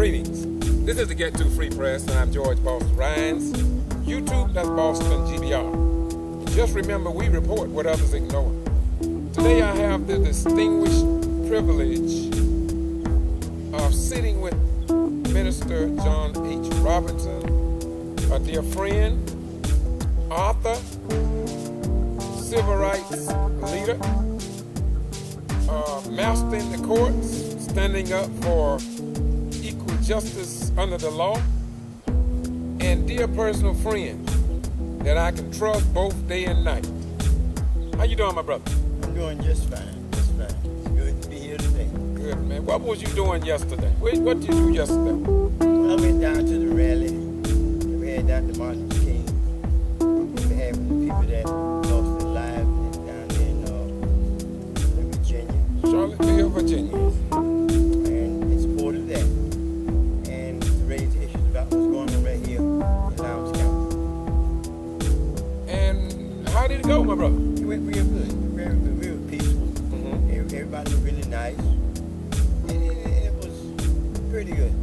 Greetings. This is the Get To Free Press, and I'm George Boston Rhynes. YouTube, that's Boston G.B.R. Just remember, we report what others ignore. Today I have the distinguished privilege of sitting with Minister John H. Robinson, a dear friend, author, civil rights leader, master in the courts, standing up for equal justice under the law, and dear personal friend that I can trust both day and night. How you doing, my brother? I'm doing just fine, just fine. It's good to be here today. Good, man. What was you doing yesterday? What did you do yesterday? Well, I went down to the rally. We had down to Martin Luther King. We had the people that lost their lives down there in Virginia. Charlottesville, Virginia. And in support of that. And to raise issues about what's going on right here in Lowndes County. And how did it go, my brother? It went real good, very good, real peaceful. Everybody was really nice. And it was pretty good.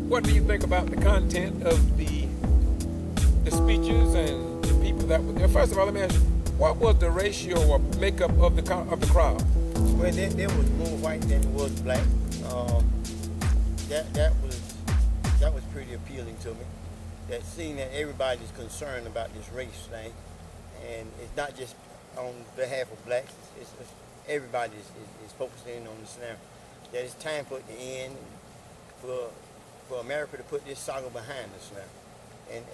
What do you think about the content of the speeches and the people that were there? First of all, let me ask you, what was the ratio or makeup of the crowd? Well, there was more white than there was black. That was pretty appealing to me. That seeing that everybody's concerned about this race thing, and it's not just on behalf of blacks. It's everybody is focusing on this now. That it's time for it to end, for America to put this saga behind us now.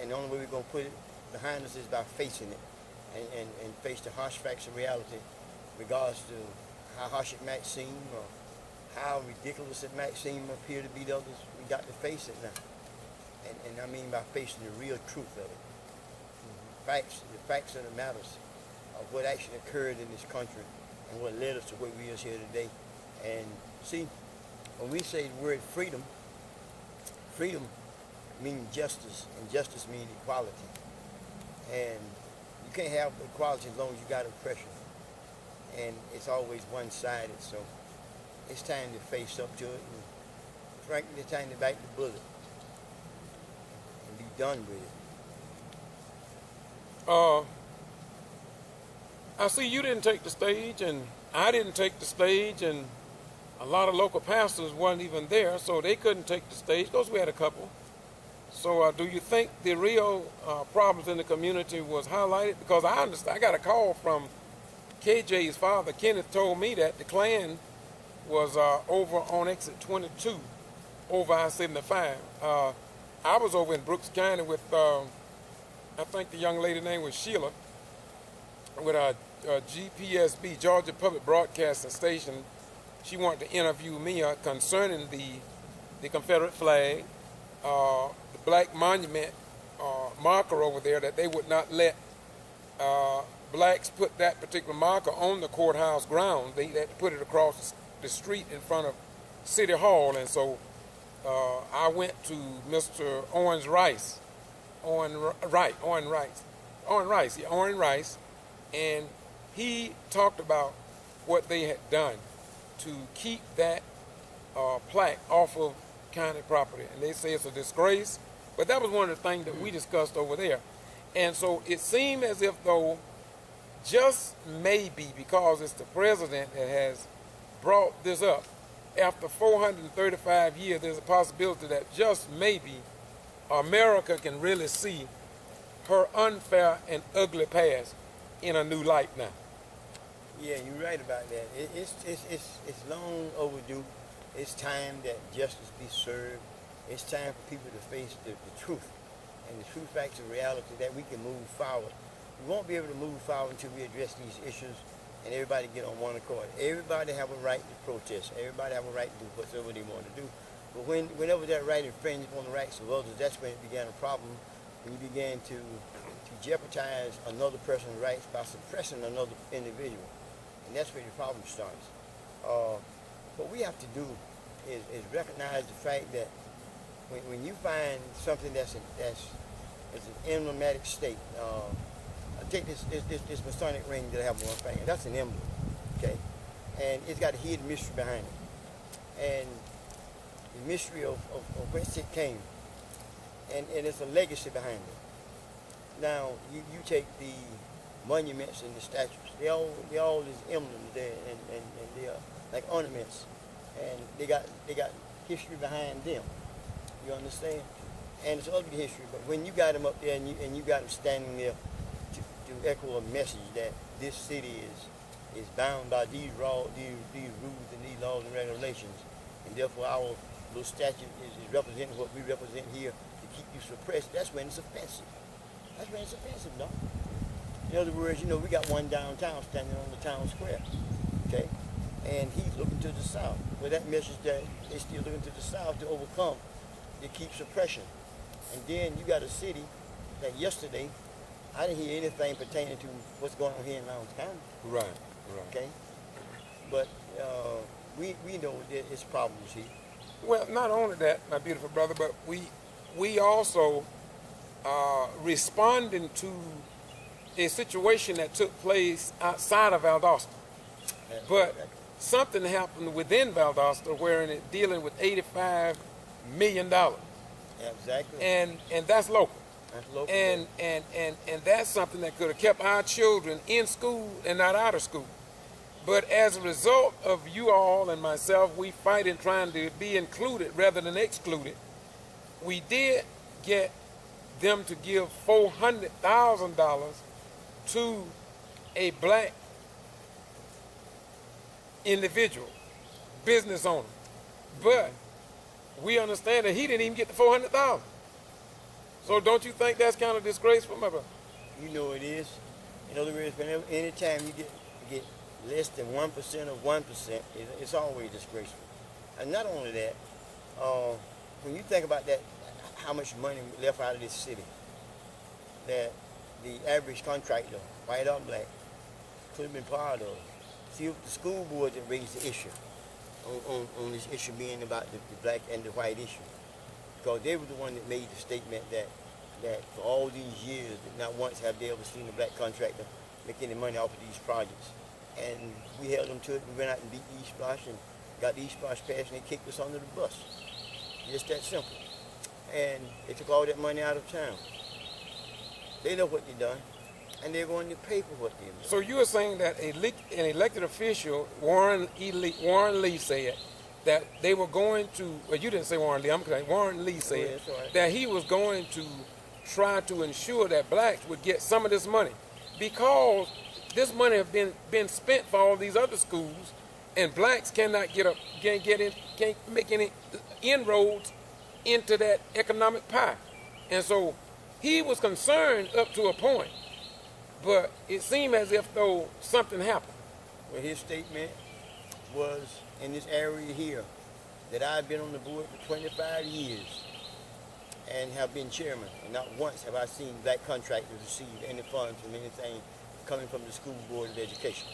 And the only way we're going to put it behind us is by facing it and face the harsh facts of reality, regardless to how harsh it might seem or how ridiculous it might seem or appear to be to others. We got to face it now. And I mean by facing the real truth of it. The facts of the matters of what actually occurred in this country and what led us to where we are here today. And see, when we say the word freedom, freedom means justice, and justice means equality. And you can't have equality as long as you got oppression. And it's always one-sided, so it's time to face up to it. And frankly, it's time to bite the bullet and be done with it. I see you didn't take the stage, and I didn't take the stage, and a lot of local pastors weren't even there, so they couldn't take the stage. Because we had a couple. So do you think the real problems in the community was highlighted? Because I understand, I got a call from KJ's father. Kenneth told me that the Klan was over on exit 22, over I-75. I was over in Brooks County with, I think the young lady name was Sheila, with a GPSB, Georgia Public Broadcasting Station. She wanted to interview me concerning the Confederate flag, the black monument marker over there, that they would not let blacks put that particular marker on the courthouse ground. They had to put it across the street in front of City Hall. And so I went to Mr. Owen Rice, and he talked about what they had done to keep that plaque off of county property. And they say it's a disgrace, but that was one of the things that we discussed over there. And so it seemed as if though, just maybe because it's the president that has brought this up, after 435 years, there's a possibility that just maybe America can really see her unfair and ugly past in a new light now. Yeah, you're right about that. It's long overdue. It's time that justice be served. It's time for people to face the truth and the true facts of reality, that we can move forward. We won't be able to move forward until we address these issues and everybody get on one accord. Everybody have a right to protest. Everybody have a right to do whatever they want to do. But whenever that right infringes on the rights of others, that's when it began a problem. When you began to jeopardize another person's rights by suppressing another individual. And that's where the problem starts. What we have to do is recognize the fact that when you find something that's an emblematic state, I take this Masonic ring that I have on my finger. That's an emblem, okay? and it's got a hidden mystery behind it. And the mystery of whence it came, and it's a legacy behind it. Now, you take the monuments and the statues, they all is emblems there, and they are like ornaments, and they got history behind them. You understand? And it's ugly history, but when you got them up there and you got them standing there to echo a message that this city is bound by these rules and these laws and regulations, and therefore our little statue is representing what we represent here to keep you suppressed, that's when it's offensive. That's when it's offensive, no? In other words, we got one downtown standing on the town square, okay? And he's looking to the south. Well, that message that they're still looking to the south to overcome, to keep suppression. And then you got a city that yesterday, I didn't hear anything pertaining to what's going on here in Lowndes County. Right. Okay? But we know that it's problems here. Well, not only that, my beautiful brother, but we also responding to a situation that took place outside of Valdosta. But something happened within Valdosta wherein it dealing with $85 million. Exactly. And that's local. That's local. And that's something that could have kept our children in school and not out of school. But as a result of you all and myself, we fighting trying to be included rather than excluded, we did get them to give $400,000 to a black individual, business owner. But we understand that he didn't even get the $400,000. So don't you think that's kind of disgraceful, my brother? You know it is. In other words, anytime you get less than 1% of 1%, it's always disgraceful. And not only that, when you think about that, how much money left out of this city, that the average contractor, white or black, could have been part of. See, the school board that raised the issue on this issue being about the black and the white issue. Because they were the one that made the statement that for all these years, not once have they ever seen a black contractor make any money off of these projects. And we held them to it. We went out and beat the East Splash and got the East Splash passed, and they kicked us under the bus. Just that simple. And they took all that money out of town. They know what they done, and they're going to pay for what they've done. So you are saying that an elected official, Warren Lee said that they were going to, well, you didn't say Warren Lee, I'm saying Warren Lee said that he was going to try to ensure that blacks would get some of this money because this money has been spent for all these other schools, and blacks can't make any inroads into that economic pie. And so he was concerned up to a point, but it seemed as if though something happened. Well, his statement was in this area here that I've been on the board for 25 years and have been chairman, and not once have I seen black contractors receive any funds from anything coming from the school board of education.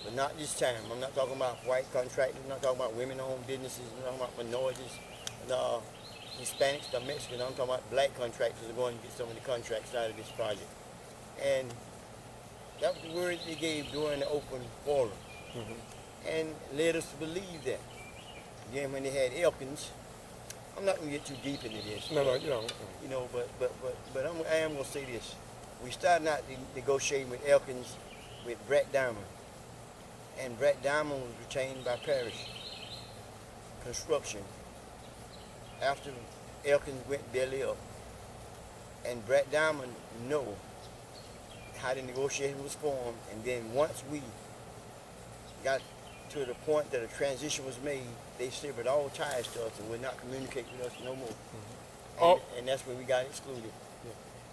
But not this time. I'm not talking about white contractors, I'm not talking about women-owned businesses, I'm not talking about minorities, Hispanics, the Mexicans. I'm talking about black contractors are going to get some of the contracts out of this project. And that was the word they gave during the open forum. And led us to believe that. Then when they had Elkins, I'm not going to get too deep into this. No, you don't. You know, but I am going to say this. We started out negotiating with Elkins with Brett Diamond. And Brett Diamond was retained by Parish Construction after Elkins went belly up. And Brett Diamond know how the negotiation was formed. And then once we got to the point that a transition was made, they severed all ties to us and would not communicate with us no more. And that's when we got excluded.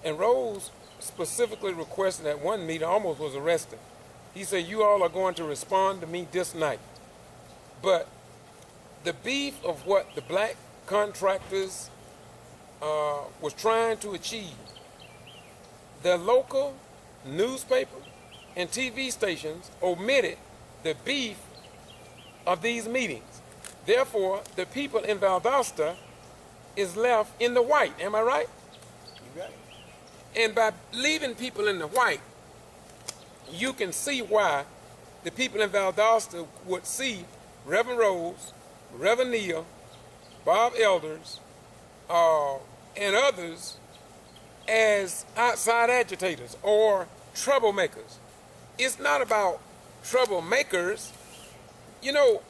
And Rose specifically requested at one meeting, almost was arrested. He said, you all are going to respond to me this night. But the beef of what the black contractors was trying to achieve, the local newspaper and TV stations omitted the beef of these meetings. Therefore, the people in Valdosta is left in the white. Am I right? You're right. And by leaving people in the white, you can see why the people in Valdosta would see Reverend Rose, Reverend Neal, Bob Elders, and others as outside agitators or troublemakers. It's not about troublemakers. You know,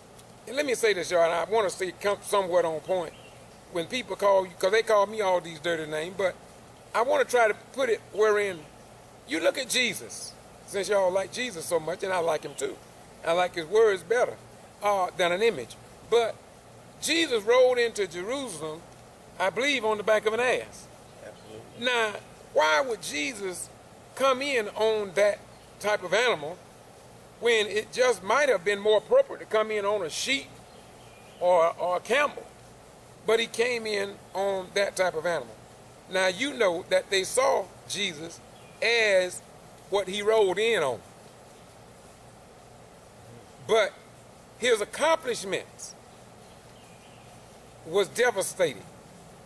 and let me say this, y'all, and I want to say somewhat on point. When people call you, because they call me all these dirty names, but I want to try to put it wherein you look at Jesus, since y'all like Jesus so much, and I like him too. I like his words better than an image. But Jesus rode into Jerusalem, I believe, on the back of an ass. Absolutely. Now, why would Jesus come in on that type of animal when it just might have been more appropriate to come in on a sheep or a camel? But he came in on that type of animal. Now, you know that they saw Jesus as what he rode in on. But his accomplishments was devastating.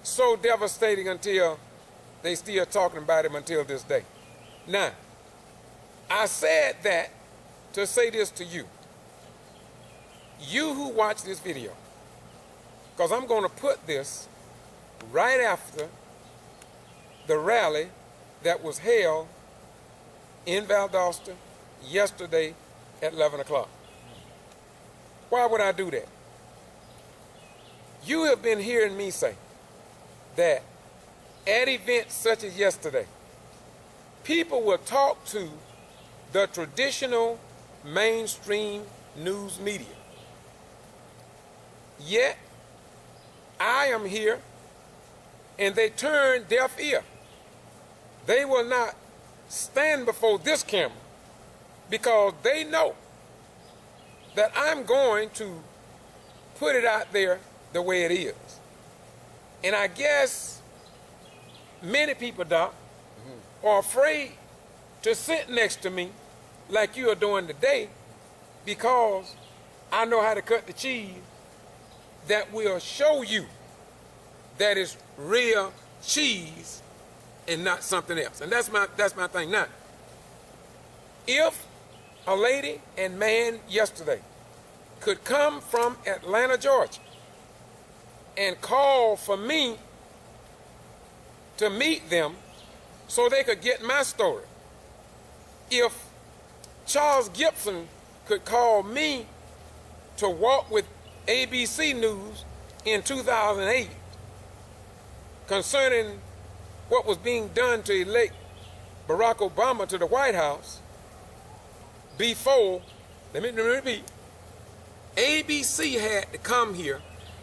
So devastating until they still talking about him until this day. Now, I said that to say this to you. You who watch this video, because I'm going to put this right after the rally that was held in Valdosta yesterday at 11 o'clock. Why would I do that? You have been hearing me say that at events such as yesterday, people will talk to the traditional mainstream news media. Yet, I am here and they turn deaf ear. They will not stand before this camera because they know that I'm going to put it out there the way it is. And I guess many people, Doc, are afraid to sit next to me like you are doing today because I know how to cut the cheese that will show you that it's real cheese and not something else. And that's my thing. Now, if a lady and man yesterday could come from Atlanta, Georgia, and call for me to meet them so they could get my story, if Charles Gibson could call me to walk with ABC News in 2008 concerning what was being done to elect Barack Obama to the White House before, let me repeat, ABC had to come here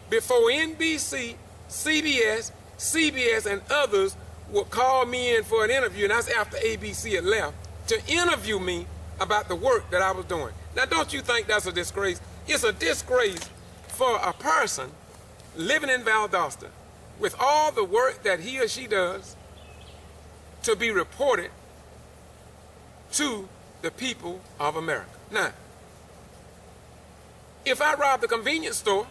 before NBC, CBS, and others would call me in for an interview, and that's after ABC had left, to interview me about the work that I was doing. Now, don't you think that's a disgrace? It's a disgrace for a person living in Valdosta with all the work that he or she does to be reported to the people of America. Now, if I robbed a convenience store,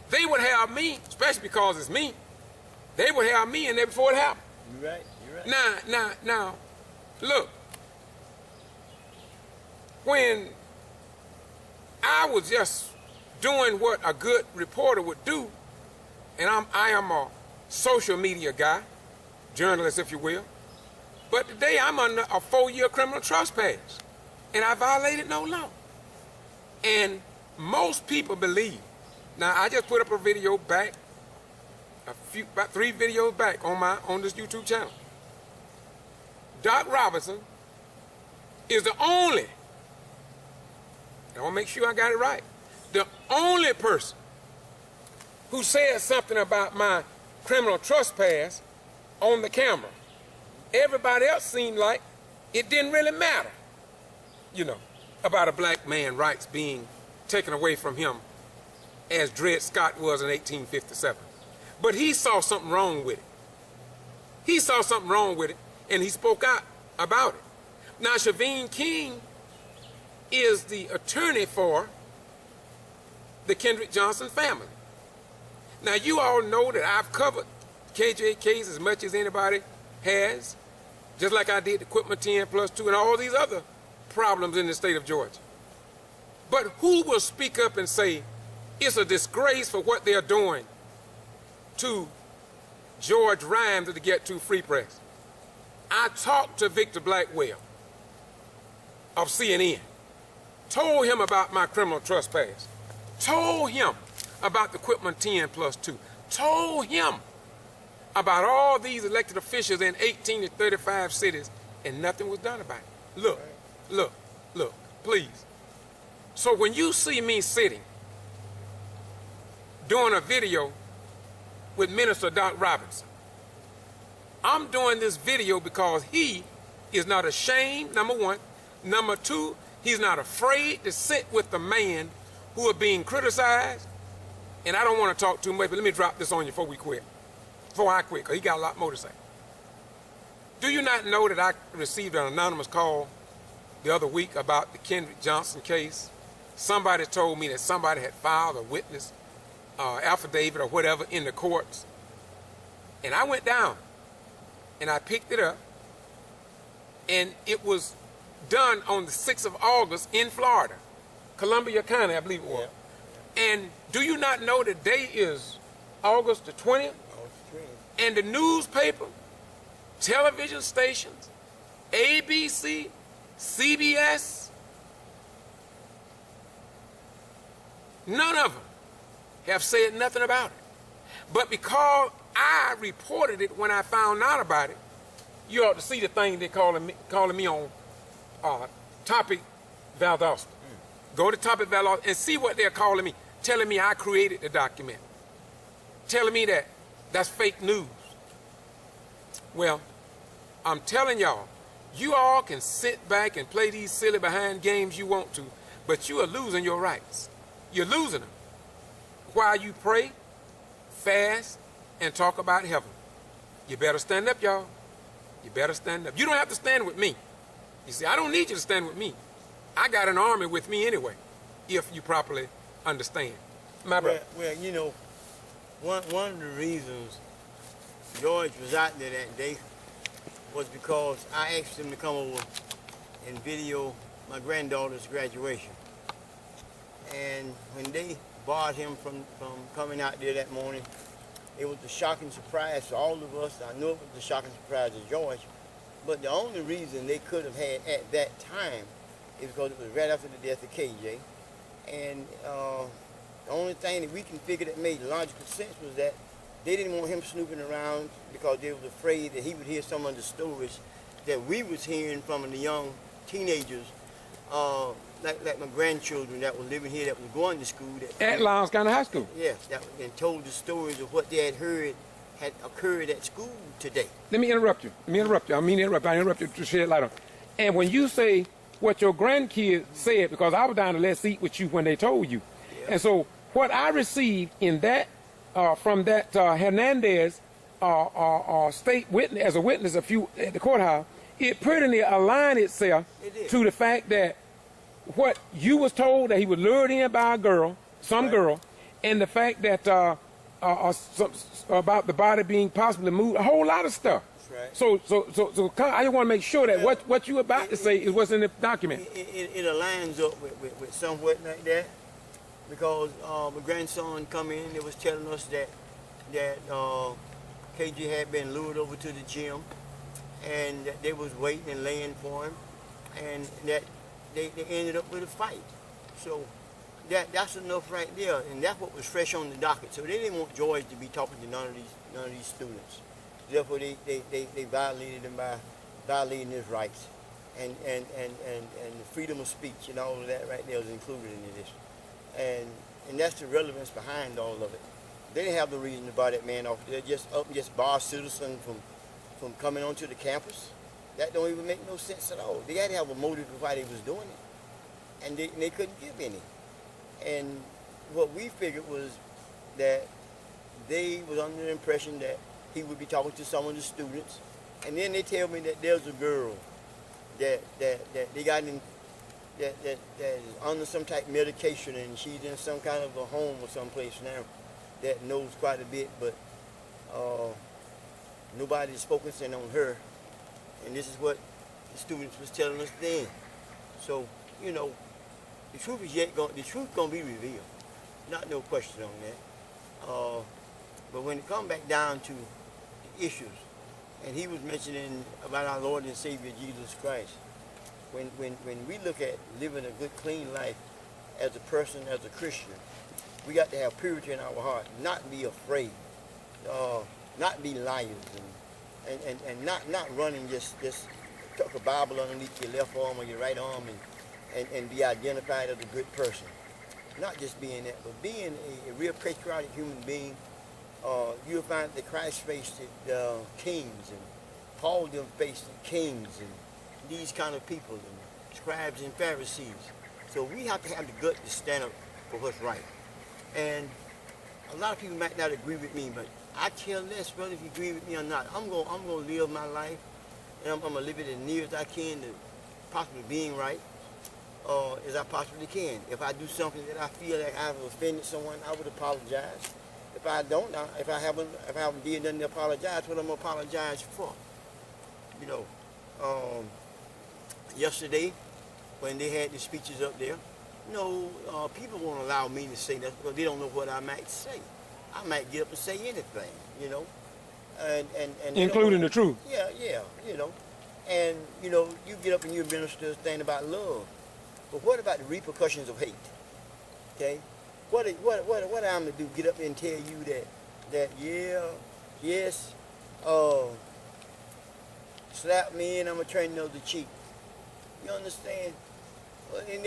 they would have me, especially because it's me, they would have me in there before it happened. You're right. Now, look, when I was just doing what a good reporter would do, and I am a social media guy, journalist, if you will, but today I'm under a 4-year criminal trespass, and I violated no law. And most people believe. Now, I just put up a video back, about 3 videos back on this YouTube channel. Doc Robinson is the only, I want to make sure I got it right, the only person who said something about my criminal trespass on the camera. Everybody else seemed like it didn't really matter, about a black man's rights being taken away from him as Dred Scott was in 1857. But he saw something wrong with it. He saw something wrong with it, and he spoke out about it. Now, Shaveen King is the attorney for the Kendrick Johnson family. Now, you all know that I've covered KJKs as much as anybody has, just like I did the Equipment 10+2 and all these other problems in the state of Georgia. But who will speak up and say, it's a disgrace for what they're doing to George Rhynes to get to Free Press? I talked to Victor Blackwell of CNN, told him about my criminal trespass, told him about the Quitman 10+2, told him about all these elected officials in 18 to 35 cities, and nothing was done about it. Look, look, look, please. So when you see me sitting doing a video with Minister Doc Robinson, I'm doing this video because he is not ashamed, number one. Number two, he's not afraid to sit with the man who are being criticized. And I don't want to talk too much, but let me drop this on you before we quit. Before I quit, because he got a lot more to say. Do you not know that I received an anonymous call the other week about the Kendrick Johnson case? Somebody told me that somebody had filed a witness affidavit or whatever in the courts. And I went down and I picked it up, and it was done on the 6th of August in Florida, Columbia County, I believe it was. Yeah. And do you not know the day is August the 20th? And the newspaper, television stations, ABC, CBS, none of them have said nothing about it. But because I reported it when I found out about it, you ought to see the thing they're calling me on Topic Valdosta. Go to Topic Valdosta and see what they're calling me, telling me I created the document, telling me that that's fake news. Well, I'm telling y'all, you all can sit back and play these silly behind games you want to, but you are losing your rights. You're losing them while you pray, fast, and talk about heaven. You better stand up, y'all. You better stand up. You don't have to stand with me. You see, I don't need you to stand with me. I got an army with me anyway, if you properly understand. My brother. Well, you know, one of the reasons George was out there that day was because I asked him to come over and video my granddaughter's graduation. And when they barred him from coming out there that morning, it was a shocking surprise to all of us. I know it was a shocking surprise to George, but the only reason they could have had at that time is because it was right after the death of KJ. And the only thing that we can figure that made logical sense was that they didn't want him snooping around because they was afraid that he would hear some of the stories that we was hearing from the young teenagers, like my grandchildren that were living here, that was going to school. At Lowndes County High School. Yes, and told the stories of what they had heard had occurred at school today. Let me interrupt you. I mean to interrupt. I interrupt you to shed light on. And when you say what your grandkids said, because I was down to Let's Eat with you when they told you. Yeah. And so what I received in that, from that Hernandez state witness, as a witness at the courthouse, it pretty near aligned itself to the fact that what you was told, that he was lured in by a girl, some girl, and the fact that about the body being possibly moved, a whole lot of stuff. Right. So I just want to make sure that what you're about to say is what's in the document. It aligns up with somewhat like that, because my grandson come in and was telling us that KG had been lured over to the gym, and that they was waiting and laying for him, and that they ended up with a fight. So that's enough right there, and that's what was fresh on the docket. So they didn't want George to be talking to none of these students. Therefore, they violated him by violating his rights, and the freedom of speech and all of that right there was included in this, and that's the relevance behind all of it. They didn't have the reason to buy that man off. They're just up and just bar citizens from coming onto the campus. That don't even make no sense at all. They had to have a motive of why they was doing it, and they couldn't give any. And what we figured was that they was under the impression that he would be talking to some of the students, and then they tell me that there's a girl that they got in that is under some type of medication, and she's in some kind of a home or someplace now that knows quite a bit, but nobody's focusing on her, and this is what the students was telling us then. So, you know, The truth is the truth gonna be revealed. Not no question on that. But when it comes back down to the issues, and he was mentioning about our Lord and Savior Jesus Christ, when we look at living a good, clean life as a person, as a Christian, we got to have purity in our heart, not be afraid, not be liars, and not running just tuck a Bible underneath your left arm or your right arm and be identified as a good person. Not just being that, but being a real patriotic human being. You'll find that Christ faced kings, and Paul them faced kings, and these kind of people, and scribes and Pharisees. So we have to have the gut to stand up for what's right. And a lot of people might not agree with me, but I care less whether if you agree with me or not. I'm gonna live my life, and I'm gonna live it as near as I can to possibly being right, as I possibly can. If I do something that I feel like I've offended someone, I would apologize. If I don't, if I haven't did nothing to apologize, what I'm gonna apologize for? You know, yesterday when they had the speeches up there, people won't allow me to say that because they don't know what I might say. I might get up and say anything, you know, and Including the truth. Yeah, you know, and you get up and you minister a thing about love, but what about the repercussions of hate? Okay, what I'm gonna do? Get up and tell you that yes, slap me and I'm gonna turn the other cheek. You understand? Well, and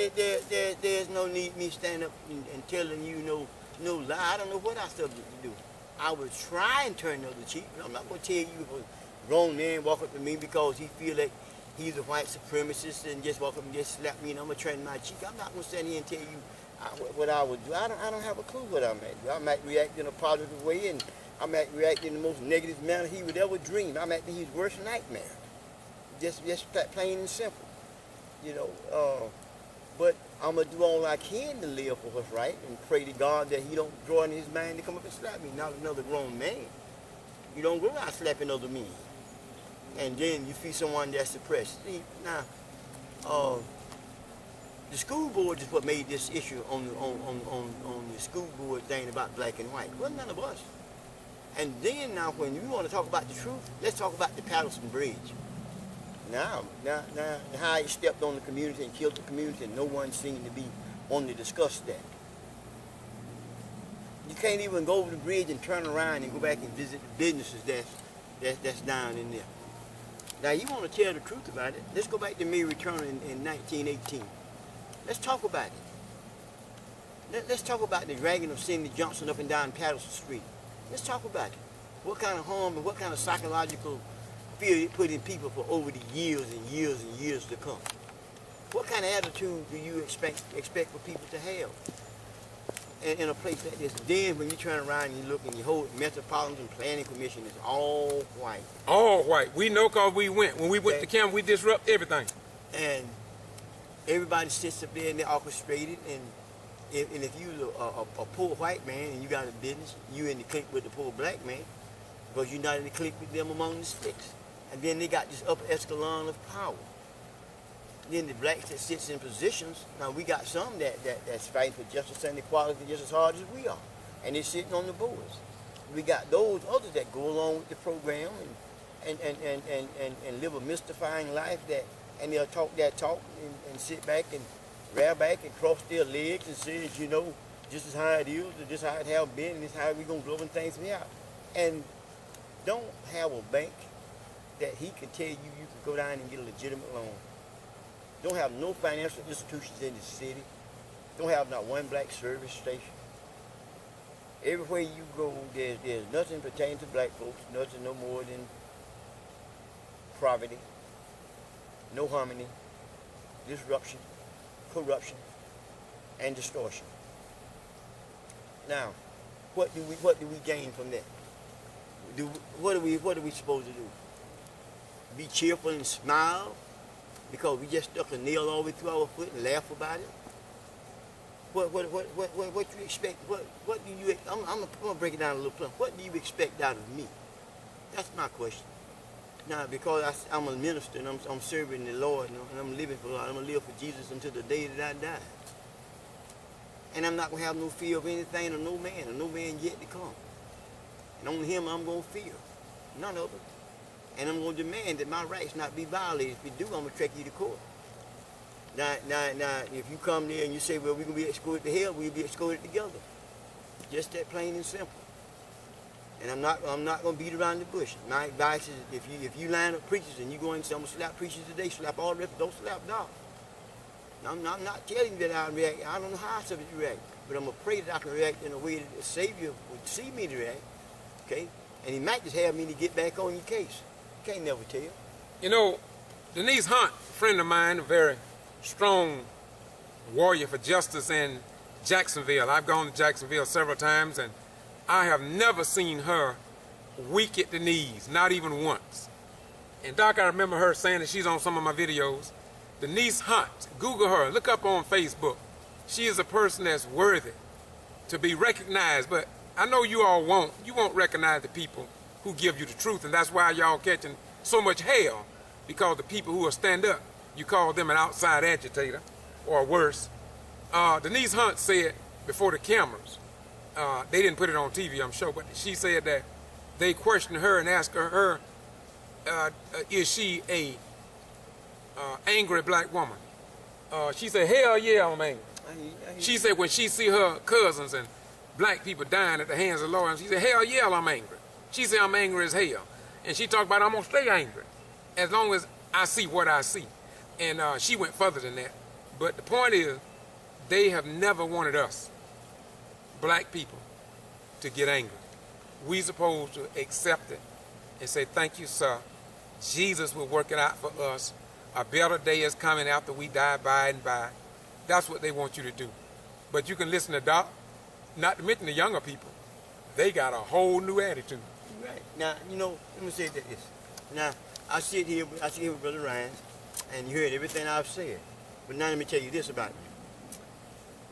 there's no need me stand up and telling you no lie. I don't know what I subject to do. I would try and turn the other cheek, but I'm not going to tell you if a grown man walk up to me because he feel like he's a white supremacist and just walk up and just slap me and I'm going to turn my cheek. I'm not going to stand here and tell you what I would do. I don't have a clue what I might do. I might react in a positive way, and I might react in the most negative manner he would ever dream. I might be his worst nightmare. Just plain and simple. But I'm going to do all I can to live for what's right and pray to God that he don't draw in his mind to come up and slap me, not another grown man. You don't go out slapping other men. And then you see someone that's suppressed. See, now, the school board is what made this issue on the school board thing about black and white. It wasn't none of us. And then now when you want to talk about the truth, let's talk about the Patterson Bridge. Now, how he stepped on the community and killed the community, and no one seemed to be wanting to discuss that. You can't even go over the bridge and turn around and go back and visit the businesses that's down in there. Now, you want to tell the truth about it, let's go back to Mary Turner in 1918. Let's talk about it. Let's talk about the dragging of Cindy Johnson up and down Patterson Street. Let's talk about it. What kind of harm and what kind of psychological fear it put in people for over the years and years and years to come. What kind of attitude do you expect for people to have in a place like this? Then when you turn around and you look and you hold Metropolitan Planning Commission is all white. All white. We know because we went. When we went to camp, we disrupt everything. And everybody sits up there and they're orchestrated. And if you're a poor white man and you got a business, you in the clique with the poor black man because you're not in the clique with them among the sticks. And then they got this upper echelon of power. Then the blacks that sits in positions, now we got some that's fighting for justice and equality just as hard as we are. And they're sitting on the boards. We got those others that go along with the program and live a mystifying life and they'll talk that talk and sit back and rear back and cross their legs and say, this is how it is, or this is how it has been, and this is how we're going to govern things out. And don't have a bank that he can tell you can go down and get a legitimate loan. Don't have no financial institutions in the city. Don't have not one black service station. Everywhere you go, there's nothing pertaining to black folks, nothing no more than poverty, no harmony, disruption, corruption, and distortion. Now, what do we gain from that? What are we supposed to do? Be cheerful and smile because we just stuck a nail all the way through our foot and laugh about it? What you expect? What do you? I'm gonna break it down a little bit. What do you expect out of me? That's my question. Now, because I'm a minister and I'm serving the Lord and I'm living for God, I'm gonna live for Jesus until the day that I die. And I'm not going to have no fear of anything or no man yet to come. And only him I'm going to fear, none of them. And I'm going to demand that my rights not be violated. If you do, I'm going to take you to court. Now, if you come there and you say, well, we're going to be escorted to hell, we'll be escorted together. Just that plain and simple. And I'm not going to beat around the bush. My advice is, if you line up preachers and you go in and say, I'm going to slap preachers today, slap all the rest, don't slap dogs. I'm not telling you that I react. I don't know how I should react, but I'm afraid that I can react in a way that the Savior would see me to react. Okay? And he might just have me to get back on your case. You can't never tell. You know, Denise Hunt, a friend of mine, a very strong warrior for justice in Jacksonville. I've gone to Jacksonville several times, and I have never seen her weak at the knees, not even once. And Doc, I remember her saying that she's on some of my videos. Denise Hunt, Google her, look up on Facebook. She is a person that's worthy to be recognized, but I know you all won't. You won't recognize the people who give you the truth, and that's why y'all catching so much hell, because the people who will stand up, you call them an outside agitator, or worse. Denise Hunt said before the cameras, they didn't put it on TV, I'm sure, but she said that they questioned her and asked her, is she a angry black woman? She said, hell yeah, I'm angry. She said when she see her cousins and black people dying at the hands of the Lord, she said, hell yeah, I'm angry. She said, I'm angry as hell. And she talked about, I'm going to stay angry as long as I see what I see. And she went further than that. But the point is, they have never wanted us, black people, to get angry. We supposed to accept it and say, thank you, sir. Jesus will work it out for us. A better day is coming after we die by and by. That's what they want you to do. But you can listen to Doc, not to mention the younger people. They got a whole new attitude. Right. Now, you know, let me say this. Now, I sit here with Brother Rhynes, and you heard everything I've said. But now let me tell you this about you.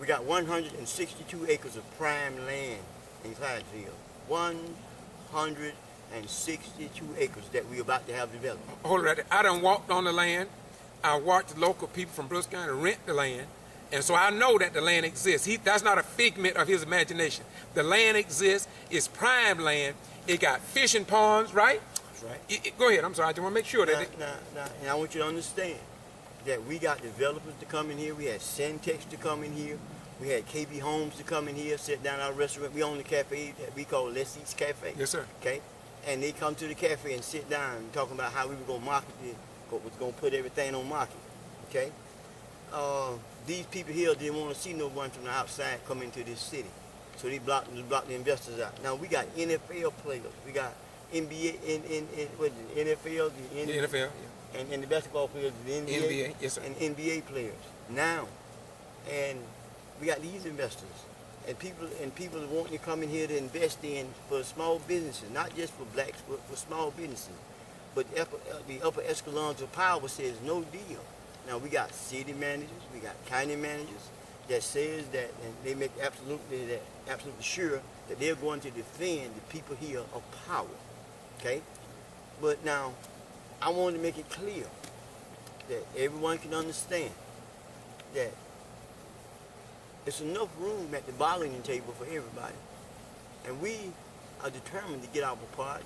We got 162 acres of prime land in Clydesdale. 162 acres that we're about to have developed. Hold it right there. I done walked on the land. I watched the local people from Brooks County rent the land. And so I know that the land exists. That's not a figment of his imagination. The land exists. It's prime land. It got fishing ponds, right? That's right. Go ahead. I'm sorry. I just want to make sure that and I want you to understand that we got developers to come in here. We had Centex to come in here. We had KB Homes to come in here, sit down at our restaurant. We own the cafe that we call Let's Eat's Cafe. Yes, sir. Okay? And they come to the cafe and sit down and talking about how we were going to market it, was going to put everything on market. Okay? These people here didn't want to see no one from the outside come into this city. So they blocked the investors out. Now we got NFL players. We got NBA, NFL, the NFL, yeah. And the basketball players, the NBA, yes, sir. and NBA players. Now, and we got these investors. And people wanting to come in here to invest in for small businesses, not just for blacks, but for small businesses. But the upper echelons of power says no deal. Now we got city managers, we got county managers that says that, and they make absolutely sure that they're going to defend the people here of power. Okay? But now, I want to make it clear that everyone can understand that there's enough room at the bargaining table for everybody. And we are determined to get our part,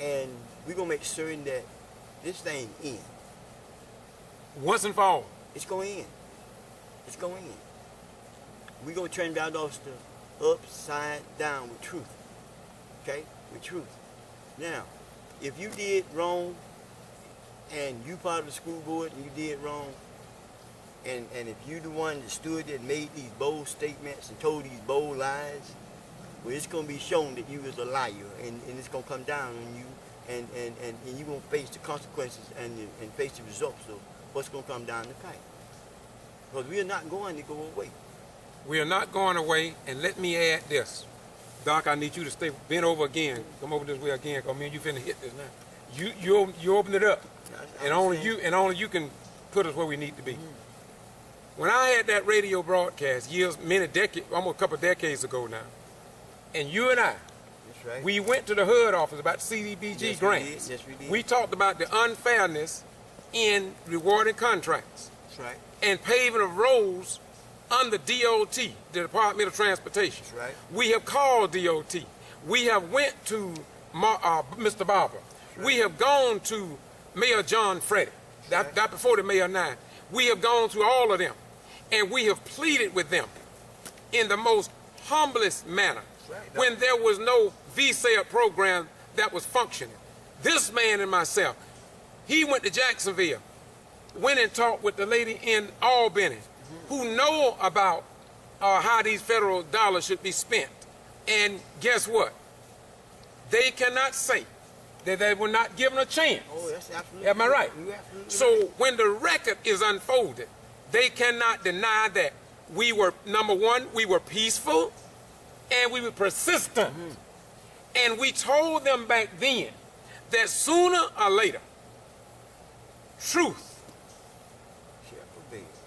and we're going to make certain that this thing ends. Once and for all. It's going to end. It's going to end. We're going to turn Valdosta upside down with truth. Okay? With truth. Now, if you did wrong, and you part of the school board and you did wrong, and if you the one that stood there and made these bold statements and told these bold lies, well, it's going to be shown that you was a liar, and it's going to come down on you, and you're going to face the consequences and face the results of what's going to come down the pipe. Because we are not going to go away. We are not going away, and let me add this. Doc, I need you to stay bent over again. Come over this way again, because me and you finna hit this now. You open it up, and only you can put us where we need to be. Mm-hmm. When I had that radio broadcast almost a couple of decades ago now, and you and I, that's right, we went to the HUD office about CDBG grants. Yes, we did. We talked about the unfairness in rewarding contracts. That's right. And paving of roads under DOT, the Department of Transportation. That's right. We have called DOT. We have went to Mr. Barber. Right. We have gone to Mayor John Freddy, that before the mayor now. We have gone to all of them, and we have pleaded with them in the most humblest manner when there was no VSAID program that was functioning. This man and myself, he went to Jacksonville, went and talked with the lady in Albany who know about how these federal dollars should be spent. And guess what? They cannot say that they were not given a chance. Oh, that's absolutely Am I right? You're absolutely So right. when the record is unfolded, they cannot deny that we were, number one, we were peaceful and we were persistent. And we told them back then that sooner or later, truth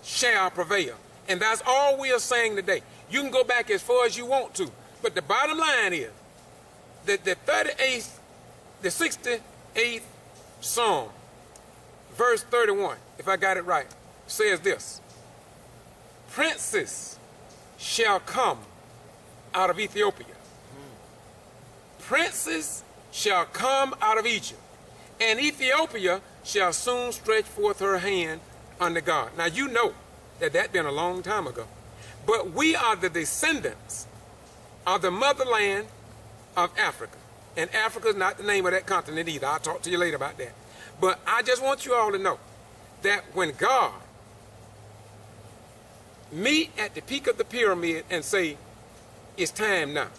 shall prevail. And that's all we are saying today. You can go back as far as you want to, but the bottom line is that the 68th Psalm, verse 31, if I got it right, says this: princes shall come out of Ethiopia. Princes shall come out of Egypt, and Ethiopia shall soon stretch forth her hand unto God. Now you know that that's been a long time ago. But we are the descendants of the motherland of Africa. And Africa is not the name of that continent either. I'll talk to you later about that. But I just want you all to know that when God meet at the peak of the pyramid and say, it's time now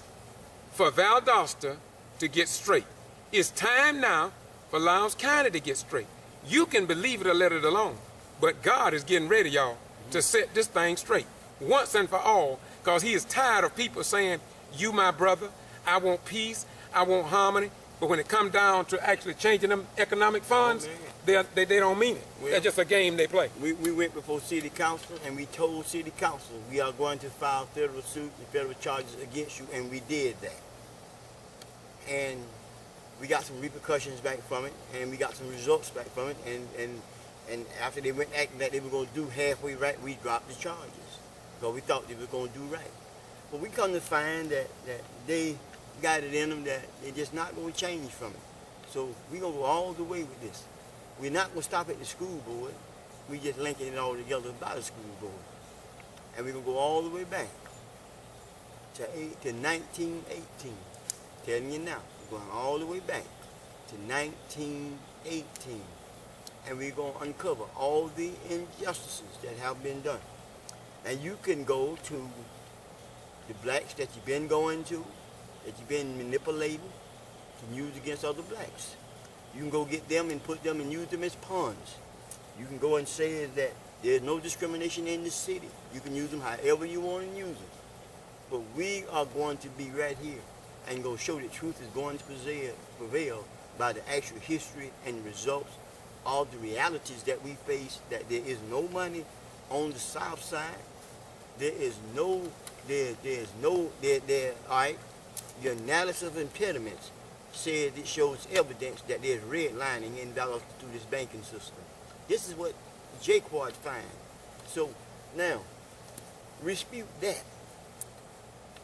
for Valdosta to get straight. It's time now for Lowndes County to get straight. You can believe it or let it alone. But God is getting ready, y'all, to set this thing straight once and for all, because he is tired of people saying, you my brother, I want peace, I want harmony. But when it comes down to actually changing them economic funds, they don't mean it. Well, that's just a game they play. We went before city council and we told city council we are going to file federal suit and federal charges against you, and we did that. And we got some repercussions back from it, and we got some results back from it, and after they went acting that they were going to do halfway right, we dropped the charges because we thought they were going to do right. But we come to find that they got it in them that they're just not going to change from it. So we're going to go all the way with this. We're not going to stop at the school board. We're just linking it all together by the school board. And we're going to go all the way back to 1918. Telling you now, we're going all the way back to 1918. And we're going to uncover all the injustices that have been done. And you can go to the blacks that you've been going to, that you've been manipulating to use against other blacks. You can go get them and put them and use them as pawns. You can go and say that there's no discrimination in the city. You can use them however you want to use them. But we are going to be right here and go show that truth is going to prevail by the actual history and all the realities that we face, that there is no money on the south side. There is no, all right, the analysis of impediments says it shows evidence that there's redlining in dollars through this banking system. This is what G.B.R finds. So now, dispute that.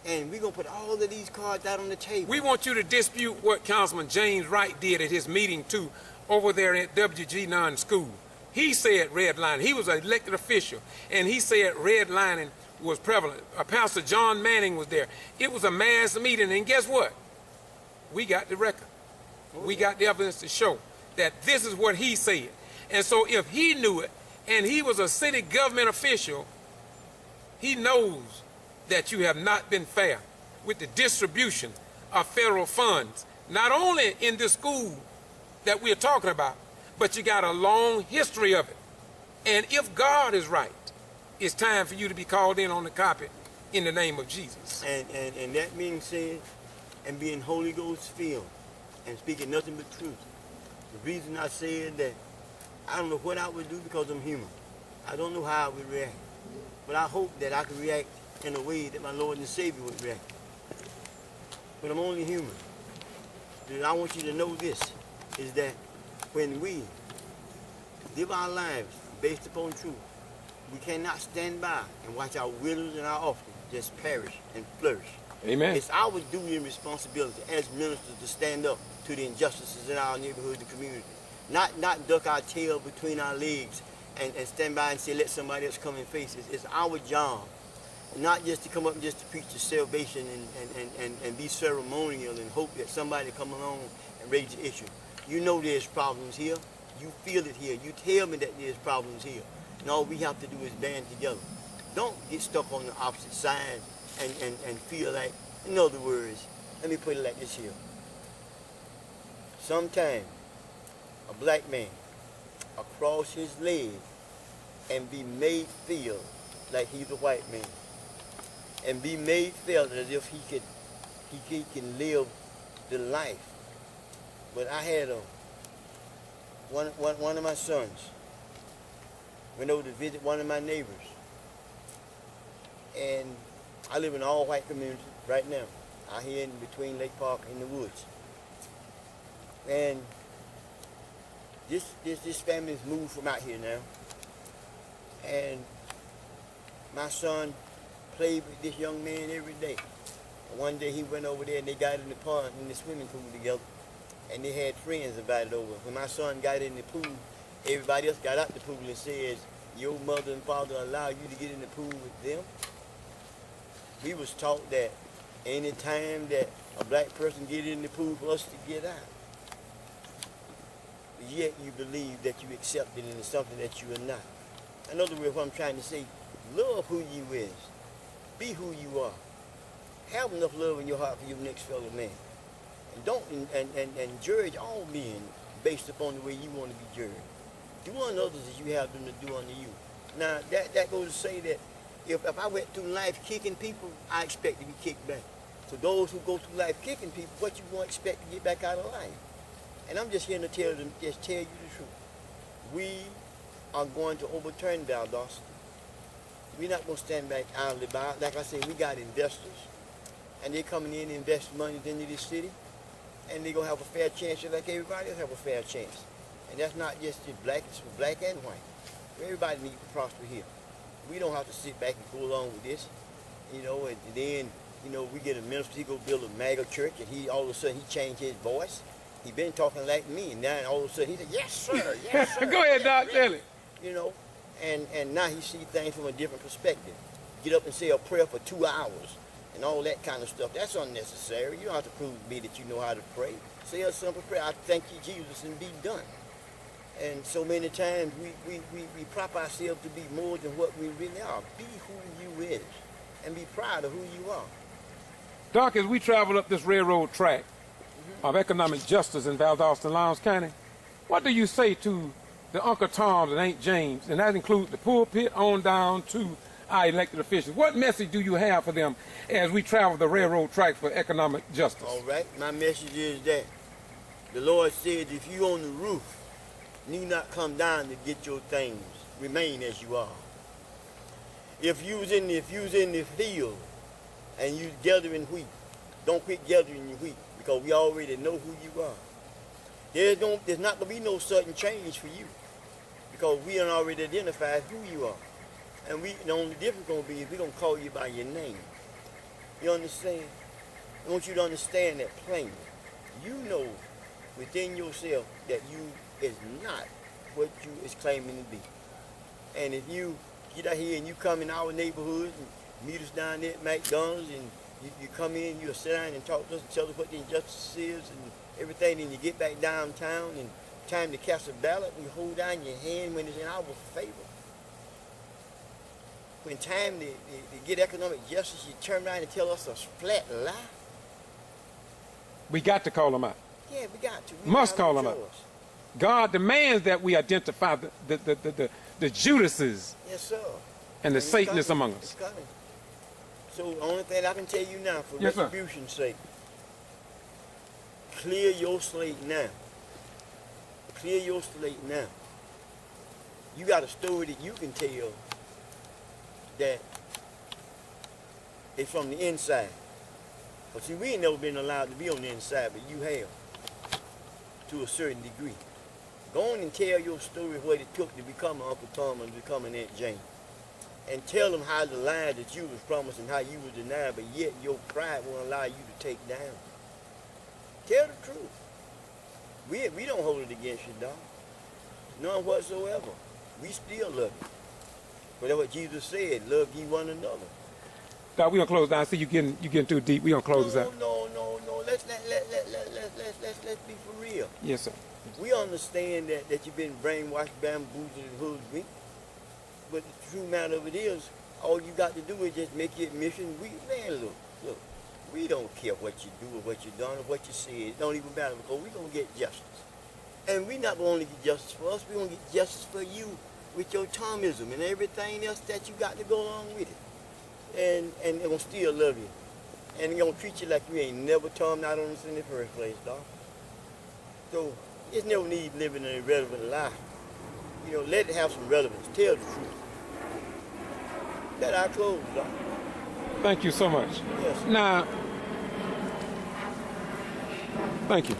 And we're going to put all of these cards out on the table. We want you to dispute what Councilman James Wright did at his meeting too, over there at WG9 school. He said redlining. He was an elected official, and he said redlining was prevalent. Pastor John Manning was there. It was a mass meeting, and guess what? We got the record. We got the evidence to show that this is what he said. And so if he knew it, and he was a city government official, he knows that you have not been fair with the distribution of federal funds, not only in this school that we're talking about, but you got a long history of it. And if God is right, it's time for you to be called in on the carpet in the name of Jesus. And that being said, and being Holy Ghost filled and speaking nothing but truth, the reason I said that I don't know what I would do because I'm human. I don't know how I would react. But I hope that I can react in a way that my Lord and Savior would react. But I'm only human. And I want you to know this, is that when we live our lives based upon truth, We cannot stand by and watch our widows and our orphans just perish and flourish. Amen. It's our duty and responsibility as ministers to stand up to the injustices in our neighborhood and community. Not duck our tail between our legs and stand by and say, let somebody else come and face it. It's our job. Not just to come up and just to preach the salvation and be ceremonial and hope that somebody come along and raise the issue. You know there's problems here. You feel it here. You tell me that there's problems here. And all we have to do is band together. Don't get stuck on the opposite side and feel like, in other words, let me put it like this here. Sometimes a black man across his leg and be made feel like he's a white man. And be made feel as if he can live the life. But I had one of my sons went over to visit one of my neighbors. And I live in an all-white community right now, out here in between Lake Park and the woods. And this family's moved from out here now. And my son played with this young man every day. And one day he went over there and they got in the pond, in the swimming pool together. And they had friends invited over. When my son got in the pool, everybody else got out the pool and says, your mother and father allow you to get in the pool with them? We was taught that any time that a black person get in the pool for us to get out. Yet you believe that you accepted it in something that you are not. In other words, what I'm trying to say, love who you is. Be who you are. Have enough love in your heart for your next fellow man. And don't and judge all men based upon the way you want to be judged. Do unto others as you have them to do unto you. Now that goes to say that if I went through life kicking people, I expect to be kicked back. So those who go through life kicking people, what you want to expect to get back out of life. And I'm just here to tell you the truth. We are going to overturn Valdosta. We're not going to stand back idly by. Like I said, we got investors, and they're coming in and investing money into this city, and they're going to have a fair chance just like everybody else have a fair chance. And that's not just black, it's for black and white. Everybody needs to prosper here. We don't have to sit back and go along with this, and then, we get a minister, he go build a MAGA church, and he all of a sudden he changed his voice. He been talking like me, and now all of a sudden he said, yes, sir, yes, sir. Go ahead, Doc, tell it. And now he sees things from a different perspective. Get up and say a prayer for 2 hours and all that kind of stuff. That's unnecessary. You don't have to prove to me that you know how to pray. Say a simple prayer, I thank you, Jesus, and be done. And so many times we prop ourselves to be more than what we really are. Be who you is and be proud of who you are. Doc, as we travel up this railroad track of economic justice in Valdosta and Lowndes County, what do you say to the Uncle Toms and Aunt James, and that includes the pulpit on down to our elected officials? What message do you have for them as we travel the railroad track for economic justice? All right, my message is that the Lord said, if you on the roof, need not come down to get your things. Remain as you are. If you was in the field and you gathering wheat, don't quit gathering your wheat, because we already know who you are. There's not going to be no sudden change for you, because we done already identified who you are. And the only difference going to be is we're going to call you by your name. You understand? I want you to understand that plainly. You know within yourself that you is not what you is claiming to be. And if you get out here and you come in our neighborhood and meet us down there at McDonald's, and you come in, you sit down and talk to us and tell us what the injustice is and everything, and you get back downtown and time to cast a ballot, we hold down your hand when it's in our favor. When time to get economic justice, you turn around and tell us a flat lie. We got to call them out. Yeah, we got to. Must call them out. God demands that we identify the Judases, yes, sir, and the Satanists among us. It's coming. So the only thing I can tell you now, for retribution's sake, clear your slate now. Clear your slate now. You got a story that you can tell that is from the inside. But see, we ain't never been allowed to be on the inside, but you have, to a certain degree. Go on and tell your story of what it took to become an Uncle Tom and become an Aunt Jane. and tell them how the line that you was promised and how you was denied, but yet your pride won't allow you to take down. Tell the truth. We don't hold it against you, dog. None whatsoever. We still love you. But that's what Jesus said, love ye one another. Doc, we're gonna close down. I see you getting too deep. We're gonna close this out. No. Let's be for real. Yes, sir. We understand that you've been brainwashed, bamboozled, and hoodwinked. But the true matter of it is, all you got to do is just make your admission. Look, we don't care what you do or what you done or what you said. It don't even matter because we're gonna get justice. And we're not gonna only get justice for us, we're gonna get justice for you with your Thomism and everything else that you got to go along with it. And they're gonna still love you. And they're gonna treat you like you ain't never Tom out on us in the first place, dog. So there's no need living an irrelevant life. You know, let it have some relevance. Tell the truth. Let our clothes, dog. Thank you so much. Yes. Now, thank you.